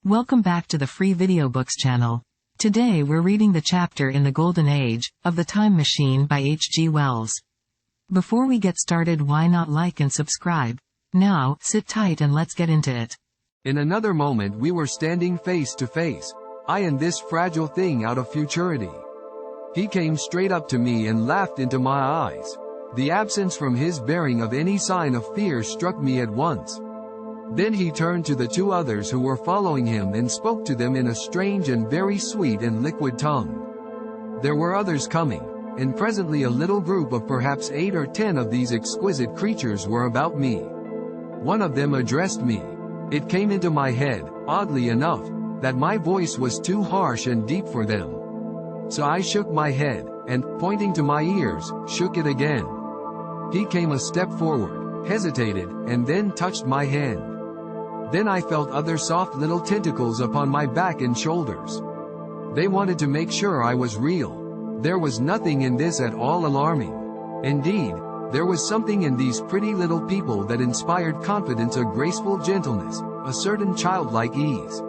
Welcome back to the Free Video Books channel. Today we're reading the chapter in the Golden Age of the Time Machine by H.G. Wells. Before we get started, why not like and subscribe? Now, sit tight and let's get into it. In another moment we were standing face to face, I and this fragile thing out of futurity. He came straight up to me and laughed into my eyes. The absence from his bearing of any sign of fear struck me at once. Then he turned to the two others who were following him and spoke to them in a strange and very sweet and liquid tongue. There were others coming, and presently a little group of perhaps 8 or 10 of these exquisite creatures were about me. One of them addressed me. It came into my head, oddly enough, that my voice was too harsh and deep for them. So I shook my head, and, pointing to my ears, shook it again. He came a step forward, hesitated, and then touched my hand. Then I felt other soft little tentacles upon my back and shoulders. They wanted to make sure I was real. There was nothing in this at all alarming. Indeed, there was something in these pretty little people that inspired confidence, a graceful gentleness, a certain childlike ease.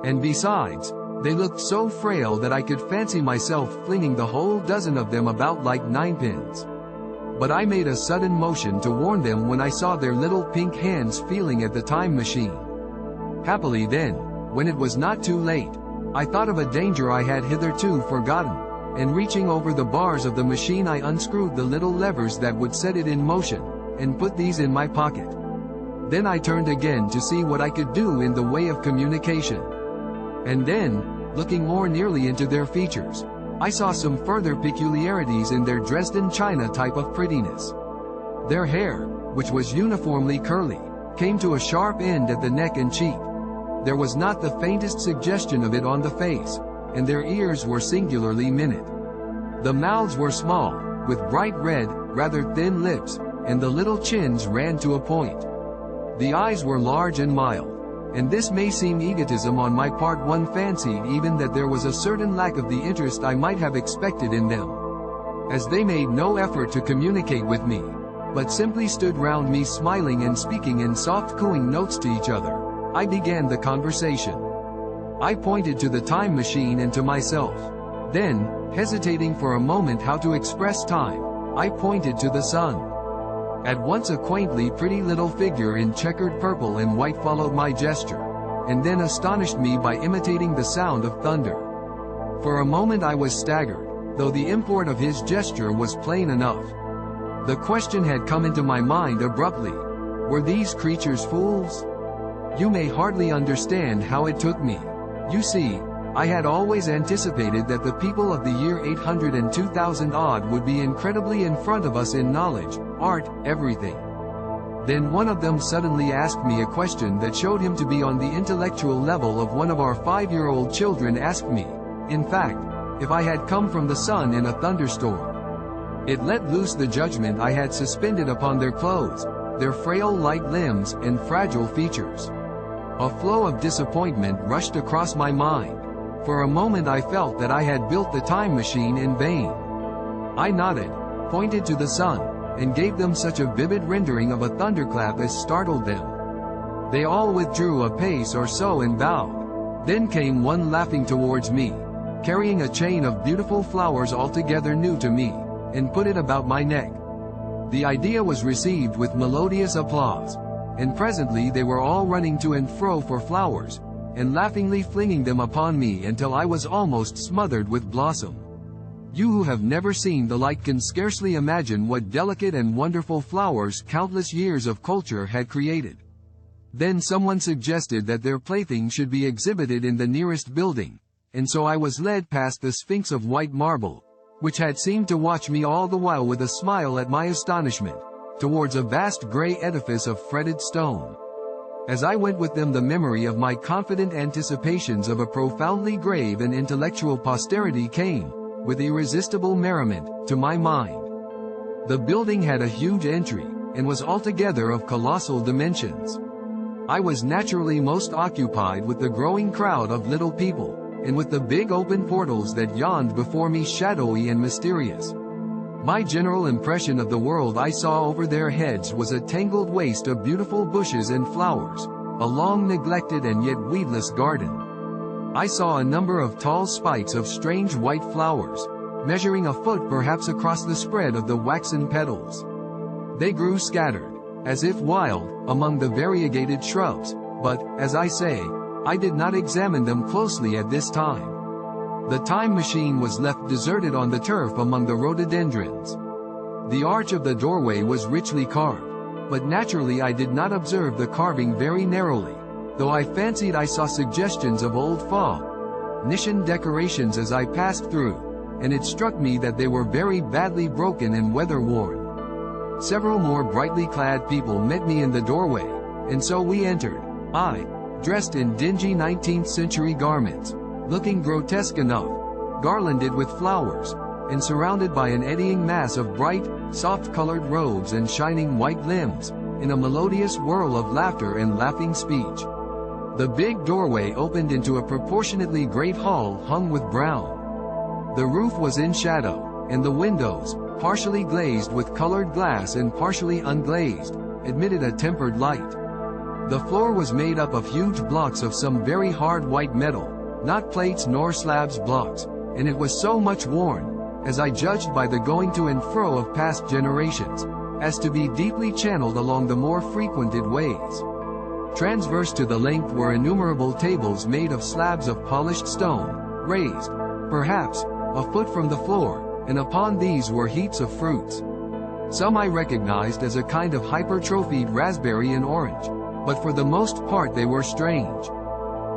And besides, they looked so frail that I could fancy myself flinging the whole dozen of them about like ninepins. But I made a sudden motion to warn them when I saw their little pink hands feeling at the time machine. Happily then, when it was not too late, I thought of a danger I had hitherto forgotten, and reaching over the bars of the machine I unscrewed the little levers that would set it in motion, and put these in my pocket. Then I turned again to see what I could do in the way of communication. And then, looking more nearly into their features, I saw some further peculiarities in their Dresden china type of prettiness. Their hair, which was uniformly curly, came to a sharp end at the neck and cheek. There was not the faintest suggestion of it on the face, and their ears were singularly minute. The mouths were small, with bright red, rather thin lips, and the little chins ran to a point. The eyes were large and mild. And this may seem egotism on my part. One fancied even that there was a certain lack of the interest I might have expected in them, as they made no effort to communicate with me, but simply stood round me smiling and speaking in soft cooing notes to each other. I began the conversation. I pointed to the time machine and to myself. Then, hesitating for a moment how to express time, I pointed to the sun. At once a quaintly pretty little figure in checkered purple and white followed my gesture, and then astonished me by imitating the sound of thunder. For a moment I was staggered, though the import of his gesture was plain enough. The question had come into my mind abruptly: were these creatures fools? You may hardly understand how it took me. You see, I had always anticipated that the people of the year 800 and 2000 odd would be incredibly in front of us in knowledge, art, everything. Then one of them suddenly asked me a question that showed him to be on the intellectual level of one of our 5-year-old children. Asked me, in fact, if I had come from the sun in a thunderstorm. It let loose the judgment I had suspended upon their clothes, their frail light limbs and fragile features. A flow of disappointment rushed across my mind. For a moment I felt that I had built the time machine in vain. I nodded, pointed to the sun, and gave them such a vivid rendering of a thunderclap as startled them. They all withdrew a pace or so and bowed. Then came one laughing towards me, carrying a chain of beautiful flowers altogether new to me, and put it about my neck. The idea was received with melodious applause, and presently they were all running to and fro for flowers, and laughingly flinging them upon me until I was almost smothered with blossom. You who have never seen the like can scarcely imagine what delicate and wonderful flowers countless years of culture had created. Then someone suggested that their plaything should be exhibited in the nearest building, and so I was led past the Sphinx of white marble, which had seemed to watch me all the while with a smile at my astonishment, towards a vast grey edifice of fretted stone. As I went with them, the memory of my confident anticipations of a profoundly grave and intellectual posterity came, with irresistible merriment, to my mind. The building had a huge entry, and was altogether of colossal dimensions. I was naturally most occupied with the growing crowd of little people, and with the big open portals that yawned before me, shadowy and mysterious. My general impression of the world I saw over their heads was a tangled waste of beautiful bushes and flowers, a long neglected and yet weedless garden. I saw a number of tall spikes of strange white flowers, measuring a foot perhaps across the spread of the waxen petals. They grew scattered, as if wild, among the variegated shrubs, but, as I say, I did not examine them closely at this time. The time machine was left deserted on the turf among the rhododendrons. The arch of the doorway was richly carved, but naturally I did not observe the carving very narrowly, though I fancied I saw suggestions of old Venetian decorations as I passed through, and it struck me that they were very badly broken and weather-worn. Several more brightly clad people met me in the doorway, and so we entered, I, dressed in dingy 19th century garments, looking grotesque enough, garlanded with flowers, and surrounded by an eddying mass of bright, soft-colored robes and shining white limbs, in a melodious whirl of laughter and laughing speech. The big doorway opened into a proportionately great hall hung with brown. The roof was in shadow, and the windows, partially glazed with colored glass and partially unglazed, admitted a tempered light. The floor was made up of huge blocks of some very hard white metal, not plates nor slabs blocks, and it was so much worn, as I judged by the going to and fro of past generations, as to be deeply channeled along the more frequented ways. Transverse to the length were innumerable tables made of slabs of polished stone, raised, perhaps, a foot from the floor, and upon these were heaps of fruits. Some I recognized as a kind of hypertrophied raspberry and orange, but for the most part they were strange.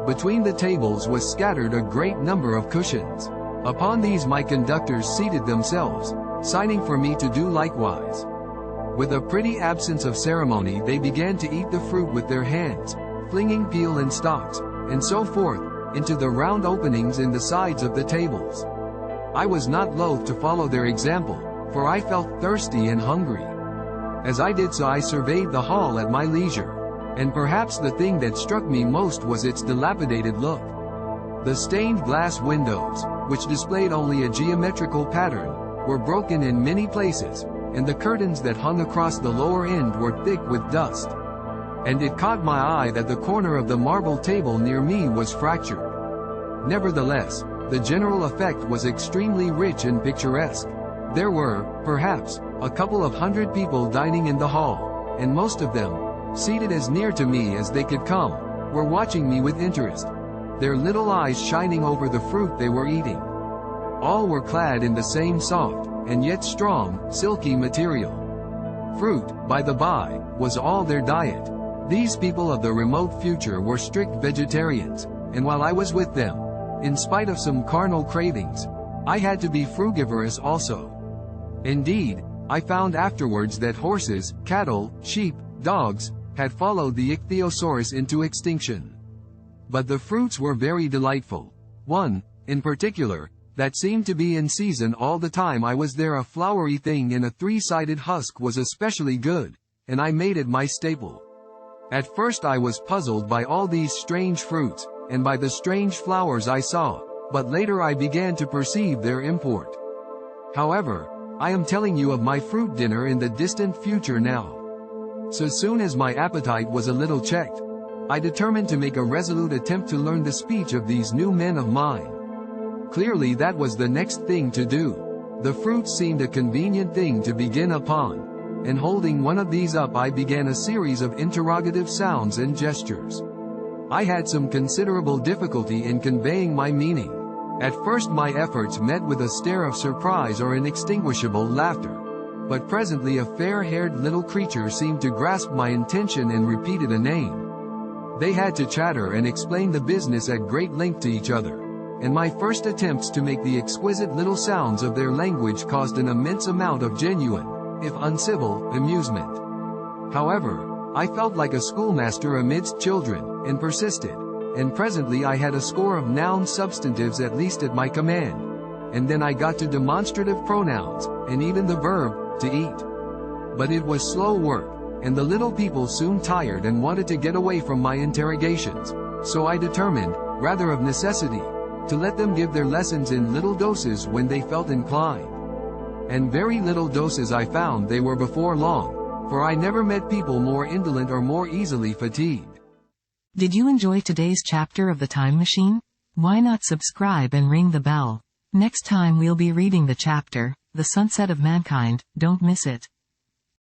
Between the tables was scattered a great number of cushions. Upon these my conductors seated themselves, signing for me to do likewise. With a pretty absence of ceremony they began to eat the fruit with their hands, flinging peel and stalks, and so forth, into the round openings in the sides of the tables. I was not loath to follow their example, for I felt thirsty and hungry. As I did so I surveyed the hall at my leisure, and perhaps the thing that struck me most was its dilapidated look. The stained glass windows, which displayed only a geometrical pattern, were broken in many places, and the curtains that hung across the lower end were thick with dust. And it caught my eye that the corner of the marble table near me was fractured. Nevertheless, the general effect was extremely rich and picturesque. There were, perhaps, a couple of hundred people dining in the hall, and most of them, seated as near to me as they could come, were watching me with interest, their little eyes shining over the fruit they were eating. All were clad in the same soft, and yet strong, silky material. Fruit, by the by, was all their diet. These people of the remote future were strict vegetarians, and while I was with them, in spite of some carnal cravings, I had to be frugivorous also. Indeed, I found afterwards that horses, cattle, sheep, dogs, had followed the ichthyosaurus into extinction. But the fruits were very delightful. One, in particular, that seemed to be in season all the time I was there, a flowery thing in a three-sided husk, was especially good, and I made it my staple. At first I was puzzled by all these strange fruits, and by the strange flowers I saw, but later I began to perceive their import. However, I am telling you of my fruit dinner in the distant future now. So soon as my appetite was a little checked, I determined to make a resolute attempt to learn the speech of these new men of mine. Clearly that was the next thing to do. The fruit seemed a convenient thing to begin upon, and holding one of these up I began a series of interrogative sounds and gestures. I had some considerable difficulty in conveying my meaning. At first my efforts met with a stare of surprise or inextinguishable laughter. But presently a fair-haired little creature seemed to grasp my intention and repeated a name. They had to chatter and explain the business at great length to each other, and my first attempts to make the exquisite little sounds of their language caused an immense amount of genuine, if uncivil, amusement. However, I felt like a schoolmaster amidst children, and persisted, and presently I had a score of noun substantives at least at my command, and then I got to demonstrative pronouns, and even the verb, to eat. But it was slow work, and the little people soon tired and wanted to get away from my interrogations, so I determined, rather of necessity, to let them give their lessons in little doses when they felt inclined. And very little doses I found they were before long, for I never met people more indolent or more easily fatigued. Did you enjoy today's chapter of The Time Machine? Why not subscribe and ring the bell? Next time we'll be reading the chapter, The Sunset of Mankind. Don't miss it.